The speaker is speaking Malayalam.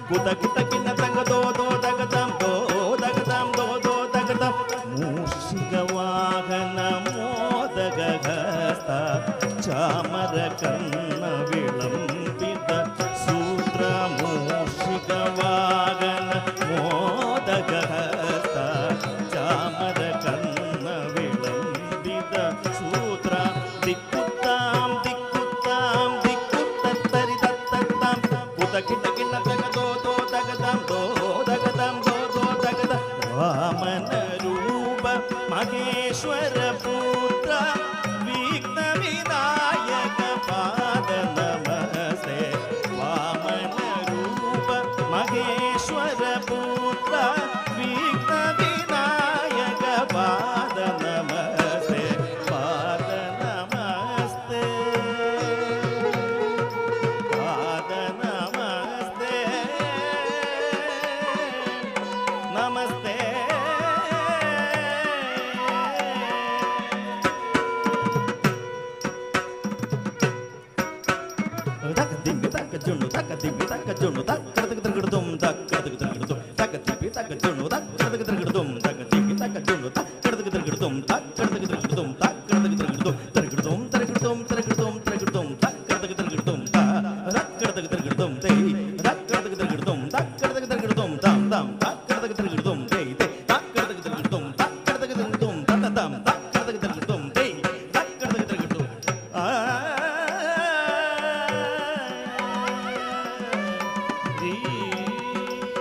കുതകിതകിന തകതോ ദോ തകതം ദോ തകതം ദോ ദോ തകതം മൂഷികവാഹന മോദകഹസ്ത ചാമരകർണ വിളംബിത സൂത്ര മൂഷികവാഹന മോദകഹസ്ത ചാമരകർണ വിളംബിത സൂത്ര ദിക്കുത്താം ദിക്കുത്താം ദിക്കുത്തരി തത്തത്താം കുതകിതകിന തകതോ ദോ തകതം ദോ തകതം ദോ ദോ തകതം വാമന രൂപ മഹേശ്വര പുത്ര വിഘ്ന വിനായക പാദ നമസ്തേ വാമന രൂപ മഹേശ്വര പുത്ര വിഘ്ന വിനായക പാദ നമസ്തേ പാദ നമസ്തേ പാദ നമസ്തേ നമസ്തേ ീ